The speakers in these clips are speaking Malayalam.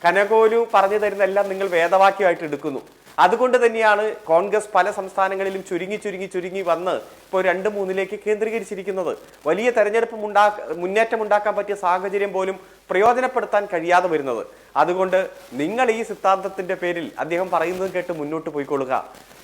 കനകോലു പറഞ്ഞു തരുന്നെല്ലാം നിങ്ങൾ വേദവാക്യമായിട്ട് എടുക്കുന്നു. അതുകൊണ്ട് തന്നെയാണ് കോൺഗ്രസ് പല സംസ്ഥാനങ്ങളിലും ചുരുങ്ങി വന്ന് ഇപ്പോൾ 2-3 കേന്ദ്രീകരിച്ചിരിക്കുന്നത്. വലിയ തെരഞ്ഞെടുപ്പ് മുന്നേറ്റം ഉണ്ടാക്കാൻ പറ്റിയ സാഹചര്യം പോലും പ്രയോജനപ്പെടുത്താൻ കഴിയാതെ വരുന്നത്. അതുകൊണ്ട് നിങ്ങൾ ഈ സിദ്ധാന്തത്തിന്റെ പേരിൽ അദ്ദേഹം പറയുന്നത് കേട്ട് മുന്നോട്ട് പോയിക്കൊള്ളുക.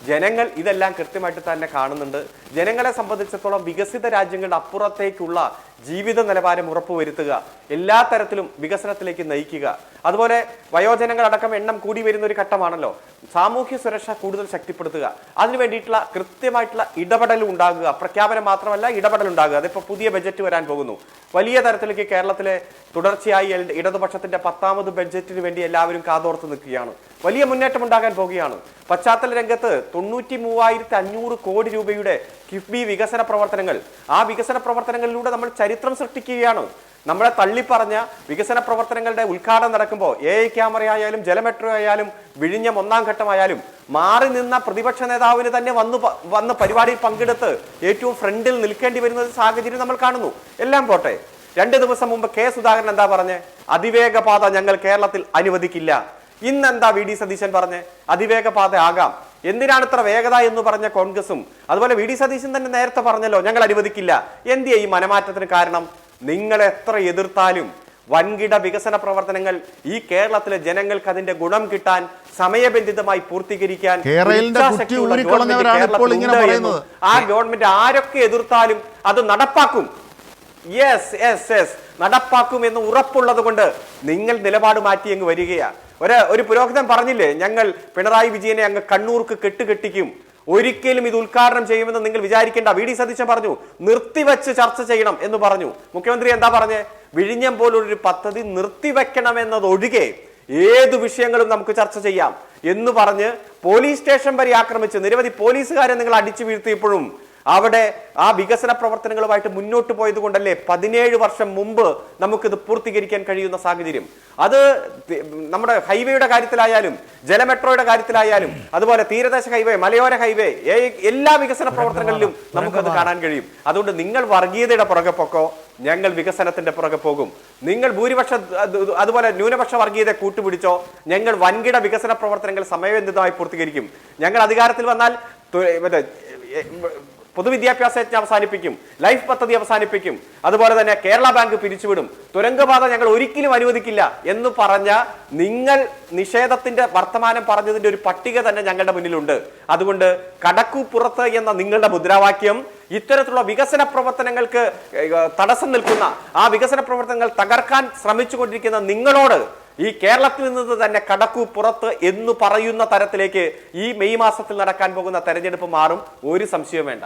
ജനങ്ങൾ ഇതെല്ലാം കൃത്യമായിട്ട് തന്നെ കാണുന്നുണ്ട്. ജനങ്ങളെ സംബന്ധിച്ചിടത്തോളം വികസിത രാജ്യങ്ങളുടെ അപ്പുറത്തേക്കുള്ള ജീവിത നിലവാരം ഉറപ്പുവരുത്തുക, എല്ലാ തരത്തിലും വികസനത്തിലേക്ക് നയിക്കുക. അതുപോലെ വയോജനങ്ങളടക്കം എണ്ണം കൂടി വരുന്ന ഒരു ഘട്ടമാണല്ലോ. സാമൂഹ്യ സുരക്ഷ കൂടുതൽ ശക്തിപ്പെടുത്തുക, അതിനു വേണ്ടിയിട്ടുള്ള കൃത്യമായിട്ടുള്ള ഇടപെടൽ ഉണ്ടാകുക. പ്രഖ്യാപനം മാത്രമല്ല, ഇടപെടൽ ഉണ്ടാകുക. അതിപ്പോൾ പുതിയ ബജറ്റ് വരാൻ പോകുന്നു. വലിയ തരത്തിലേക്ക് കേരളത്തിലെ തുടർച്ചയായി ഇടതുപക്ഷത്തിന്റെ 10ാമത് ബഡ്ജറ്റിന് വേണ്ടി എല്ലാവരും കാതോർത്ത് നിൽക്കുകയാണ്. വലിയ മുന്നേറ്റം ഉണ്ടാകാൻ പോകുകയാണ്. പശ്ചാത്തല രംഗത്ത് 93,500 കോടി രൂപയുടെ കിഫ്ബി വികസന പ്രവർത്തനങ്ങൾ, ആ വികസന പ്രവർത്തനങ്ങളിലൂടെ നമ്മൾ ചരിത്രം സൃഷ്ടിക്കുകയാണ്. നമ്മളെ തള്ളിപ്പറഞ്ഞ വികസന പ്രവർത്തനങ്ങളുടെ ഉദ്ഘാടനം നടക്കുമ്പോൾ AI ക്യാമറയായാലും ജലമെട്രോ ആയാലും വിഴിഞ്ഞം 1ാം ഘട്ടമായാലും മാറി നിന്ന പ്രതിപക്ഷ നേതാവിന് തന്നെ വന്ന് പരിപാടിയിൽ പങ്കെടുത്ത് ഏറ്റവും ഫ്രണ്ടിൽ നിൽക്കേണ്ടി വരുന്ന സാഹചര്യം നമ്മൾ കാണുന്നു. എല്ലാം പോട്ടെ, 2 ദിവസം മുമ്പ് കെ സുധാകരൻ എന്താ പറഞ്ഞേ? അതിവേഗപാത ഞങ്ങൾ കേരളത്തിൽ അനുവദിക്കില്ല. ഇന്നെന്താ VD സതീശൻ പറഞ്ഞ്? അതിവേഗപാത ആകാം. എന്തിനാണ് ഇത്ര വേഗത എന്ന് പറഞ്ഞ കോൺഗ്രസും അതുപോലെ VD സതീശൻ തന്നെ നേരത്തെ പറഞ്ഞല്ലോ, ഞങ്ങൾ അനുവദിക്കില്ല. എന്തിയാ ഈ മനമാറ്റത്തിന് കാരണം? നിങ്ങൾ എത്ര എതിർത്താലും വൻകിട വികസന പ്രവർത്തനങ്ങൾ ഈ കേരളത്തിലെ ജനങ്ങൾക്ക് അതിന്റെ ഗുണം കിട്ടാൻ സമയബന്ധിതമായി പൂർത്തീകരിക്കാൻ ആ ഗവൺമെന്റ് ആരൊക്കെ എതിർത്താലും അത് നടപ്പാക്കും. നടപ്പാക്കും എന്ന് ഉറപ്പുള്ളത് കൊണ്ട് നിങ്ങൾ നിലപാട് മാറ്റി അങ്ങ് വരികയാ. ഒരു പുരോഹിതൻ പറഞ്ഞില്ലേ, ഞങ്ങൾ പിണറായി വിജയനെ അങ്ങ് കണ്ണൂർക്ക് കെട്ടുകെട്ടിക്കും, ഒരിക്കലും ഇത് ഉദ്ഘാടനം ചെയ്യുമെന്ന് നിങ്ങൾ വിചാരിക്കേണ്ട. VD സതീശൻ പറഞ്ഞു നിർത്തിവെച്ച് ചർച്ച ചെയ്യണം എന്ന് പറഞ്ഞു. മുഖ്യമന്ത്രി എന്താ പറഞ്ഞേ? വിഴിഞ്ഞം പോലൊരു പദ്ധതി നിർത്തിവെക്കണമെന്നതൊഴികെ ഏതു വിഷയങ്ങളും നമുക്ക് ചർച്ച ചെയ്യാം എന്ന് പറഞ്ഞ് പോലീസ് സ്റ്റേഷൻ വരെ ആക്രമിച്ച് നിരവധി പോലീസുകാരെ നിങ്ങൾ അടിച്ചു വീഴ്ത്തിയപ്പോഴും അവിടെ ആ വികസന പ്രവർത്തനങ്ങളുമായിട്ട് മുന്നോട്ട് പോയത് കൊണ്ടല്ലേ 17 വർഷം മുമ്പ് നമുക്കിത് പൂർത്തീകരിക്കാൻ കഴിയുന്ന സാഹചര്യം. അത് നമ്മുടെ ഹൈവേയുടെ കാര്യത്തിലായാലും ജലമെട്രോയുടെ കാര്യത്തിലായാലും അതുപോലെ തീരദേശ ഹൈവേ, മലയോര ഹൈവേ, എല്ലാ വികസന പ്രവർത്തനങ്ങളിലും നമുക്കത് കാണാൻ കഴിയും. അതുകൊണ്ട് നിങ്ങൾ വർഗീയതയുടെ പുറകെ പൊക്കോ, ഞങ്ങൾ വികസനത്തിന്റെ പുറകെ പോകും. നിങ്ങൾ ഭൂരിപക്ഷ അതുപോലെ ന്യൂനപക്ഷ വർഗീയത കൂട്ടുപിടിച്ചോ, ഞങ്ങൾ വൻകിട വികസന പ്രവർത്തനങ്ങൾ സമയബന്ധിതമായി പൂർത്തീകരിക്കും. ഞങ്ങൾ അധികാരത്തിൽ വന്നാൽ പൊതുവിദ്യാഭ്യാസ യജ്ഞം അവസാനിപ്പിക്കും, ലൈഫ് പദ്ധതി അവസാനിപ്പിക്കും, അതുപോലെ തന്നെ കേരള ബാങ്ക് പിരിച്ചുവിടും, തുരങ്കപാത ഞങ്ങൾ ഒരിക്കലും അനുവദിക്കില്ല എന്ന് പറഞ്ഞ നിങ്ങൾ നിഷേധത്തിന്റെ വർത്തമാനം പറഞ്ഞതിന്റെ ഒരു പട്ടിക തന്നെ ഞങ്ങളുടെ മുന്നിലുണ്ട്. അതുകൊണ്ട് കടക്കു പുറത്ത് എന്ന നിങ്ങളുടെ മുദ്രാവാക്യം ഇത്തരത്തിലുള്ള വികസന പ്രവർത്തനങ്ങൾക്ക് തടസ്സം നിൽക്കുന്ന, ആ വികസന പ്രവർത്തനങ്ങൾ തകർക്കാൻ ശ്രമിച്ചുകൊണ്ടിരിക്കുന്ന നിങ്ങളോട് ഈ കേരളത്തിൽ നിന്ന് തന്നെ കടക്കു പുറത്ത് എന്ന് പറയുന്ന തരത്തിലേക്ക് ഈ മെയ് മാസത്തിൽ നടക്കാൻ പോകുന്ന തെരഞ്ഞെടുപ്പ് മാറും. ഒരു സംശയവും വേണ്ട.